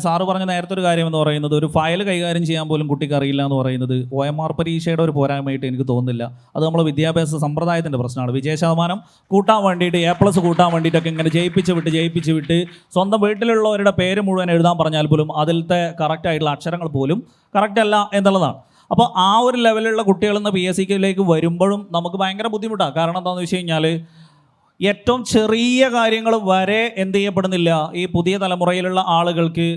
Sir പറഞ്ഞ നേരത്തെ ഒരു കാര്യം എന്ന് പറയുന്നത് ഒരു ഫയൽ കൈകാര്യം ചെയ്യാൻ പോലും കുട്ടിക്ക് അറിയില്ല എന്ന് പറയുന്നത് OMR പരീക്ഷയുടെ ഒരു പോരായ്മയായിട്ട് എനിക്ക് തോന്നുന്നില്ല. അത് നമ്മൾ വിദ്യാഭ്യാസ സമ്പ്രദായത്തിൻ്റെ പ്രശ്നമാണ്. വിജയശതമാനം കൂട്ടാൻ വേണ്ടിയിട്ട് A+ കൂട്ടാൻ വേണ്ടിയിട്ടൊക്കെ ഇങ്ങനെ ജയിപ്പിച്ച് വിട്ട് സ്വന്തം വീട്ടിലുള്ളവരുടെ പേര് മുഴുവൻ എഴുതാൻ പറഞ്ഞാൽ പോലും അതിലത്തെ കറക്റ്റായിട്ടുള്ള അക്ഷരങ്ങൾ പോലും കറക്റ്റ് അല്ല എന്നുള്ളതാണ്. അപ്പോൾ ആ ഒരു ലെവലിലുള്ള കുട്ടികൾ ഇന്ന് PSCയിലേക്ക് വരുമ്പോഴും നമുക്ക് ഭയങ്കര ബുദ്ധിമുട്ടാണ്. കാരണം എന്താണെന്ന് വെച്ച് കഴിഞ്ഞാൽ ഏറ്റവും ചെറിയ കാര്യങ്ങൾ വരെ എന്ത് ചെയ്യപ്പെടുന്നില്ല, ഈ പുതിയ തലമുറയിലുള്ള ആളുകൾക്ക്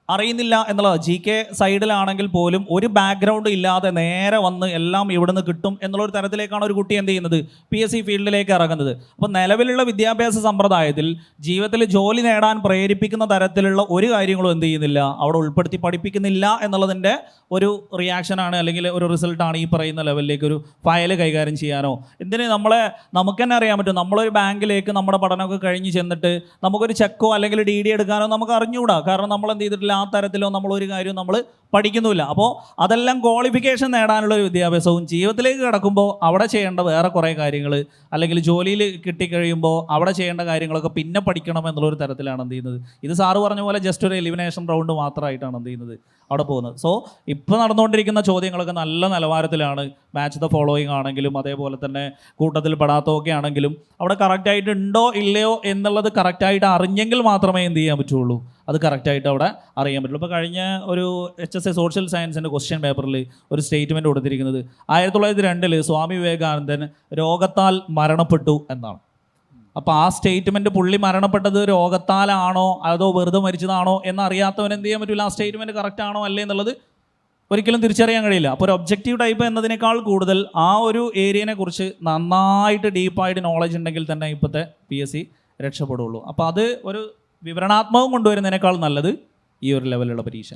അറിയുന്നില്ല എന്നുള്ളത്. GK സൈഡിലാണെങ്കിൽ പോലും ഒരു ബാക്ക്ഗ്രൗണ്ട് ഇല്ലാതെ നേരെ വന്ന് എല്ലാം ഇവിടെ നിന്ന് കിട്ടും എന്നുള്ളൊരു തരത്തിലേക്കാണ് ഒരു കുട്ടി എന്ത് ചെയ്യുന്നത്, PSC ഫീൽഡിലേക്ക് ഇറങ്ങുന്നത്. അപ്പോൾ നിലവിലുള്ള വിദ്യാഭ്യാസ സമ്പ്രദായത്തിൽ ജീവിതത്തിൽ ജോലി നേടാൻ പ്രേരിപ്പിക്കുന്ന തരത്തിലുള്ള ഒരു കാര്യങ്ങളും എന്ത് ചെയ്യുന്നില്ല, അവിടെ ഉൾപ്പെടുത്തി പഠിപ്പിക്കുന്നില്ല എന്നുള്ളതിൻ്റെ ഒരു റിയാക്ഷനാണ്, അല്ലെങ്കിൽ ഒരു റിസൾട്ടാണ് ഈ പറയുന്ന ലെവലിലേക്ക് ഒരു ഫയൽ കൈകാര്യം ചെയ്യാനോ എന്തിന് നമുക്ക് തന്നെ അറിയാൻ പറ്റും. നമ്മളൊരു ബാങ്കിലേക്ക് നമ്മുടെ പഠനമൊക്കെ കഴിഞ്ഞ് ചെന്നിട്ട് നമുക്കൊരു ചെക്കോ അല്ലെങ്കിൽ DD എടുക്കാനോ നമുക്ക് അറിഞ്ഞുകൂടാ. കാരണം നമ്മൾ എന്ത് ചെയ്തിട്ടില്ല, ആ തരത്തിലോ നമ്മളൊരു കാര്യവും നമ്മൾ പഠിക്കുന്നില്ല. അപ്പോൾ അതെല്ലാം ക്വാളിഫിക്കേഷൻ നേടാനുള്ള ഒരു വിദ്യാഭ്യാസവും ജീവിതത്തിലേക്ക് കിടക്കുമ്പോൾ അവിടെ ചെയ്യേണ്ട വേറെ കുറേ കാര്യങ്ങൾ, അല്ലെങ്കിൽ ജോലിയിൽ കിട്ടിക്കഴിയുമ്പോൾ അവിടെ ചെയ്യേണ്ട കാര്യങ്ങളൊക്കെ പിന്നെ പഠിക്കണം എന്നുള്ളൊരു തരത്തിലാണ് എന്ത് ചെയ്യുന്നത്. ഇത് സാറ് പറഞ്ഞ പോലെ ജസ്റ്റ് ഒരു എലിമിനേഷൻ റൗണ്ട് മാത്രമായിട്ടാണ് എന്ത് ചെയ്യുന്നത് അവിടെ പോകുന്നത്. സോ ഇപ്പോൾ നടന്നുകൊണ്ടിരിക്കുന്ന ചോദ്യങ്ങളൊക്കെ നല്ല നിലവാരത്തിലാണ്. മാച്ച് ദ ഫോളോയിങ് ആണെങ്കിലും അതേപോലെ തന്നെ കൂട്ടത്തിൽ പെടാത്തതൊക്കെ ആണെങ്കിലും അവിടെ കറക്റ്റായിട്ട് ഉണ്ടോ ഇല്ലയോ എന്നുള്ളത് കറക്റ്റായിട്ട് അറിഞ്ഞെങ്കിൽ മാത്രമേ എന്ത് ചെയ്യാൻ പറ്റുള്ളൂ, അത് കറക്റ്റായിട്ട് അവിടെ അറിയാൻ പറ്റുള്ളൂ. ഇപ്പോൾ കഴിഞ്ഞ ഒരു HSA സോഷ്യൽ സയൻസിൻ്റെ ക്വസ്റ്റ്യൻ പേപ്പറിൽ ഒരു സ്റ്റേറ്റ്മെൻറ്റ് കൊടുത്തിരിക്കുന്നത് 1902 സ്വാമി വിവേകാനന്ദൻ രോഗത്താൽ മരണപ്പെട്ടു എന്നാണ്. അപ്പോൾ ആ സ്റ്റേറ്റ്മെൻറ്റ് പുള്ളി മരണപ്പെട്ടത് രോഗത്താലാണോ അതോ വെറുതെ മരിച്ചതാണോ എന്നറിയാത്തവൻ എന്ത് ചെയ്യാൻ പറ്റില്ല, ആ സ്റ്റേറ്റ്മെൻറ്റ് കറക്റ്റ് ആണോ അല്ലേ എന്നുള്ളത് ഒരിക്കലും തിരിച്ചറിയാൻ കഴിയില്ല. അപ്പോൾ ഒരു ഒബ്ജക്റ്റീവ് ടൈപ്പ് എന്നതിനേക്കാൾ കൂടുതൽ ആ ഒരു ഏരിയനെ കുറിച്ച് നന്നായിട്ട് ഡീപ്പായിട്ട് നോളജ് ഉണ്ടെങ്കിൽ തന്നെ ഇപ്പോഴത്തെ PSC രക്ഷപ്പെടുള്ളൂ. അപ്പോൾ അത് ഒരു വിവരണാത്മകം കൊണ്ടുവരുന്നതിനേക്കാൾ നല്ലത് ഈ ഒരു ലെവലുള്ള പരീക്ഷ.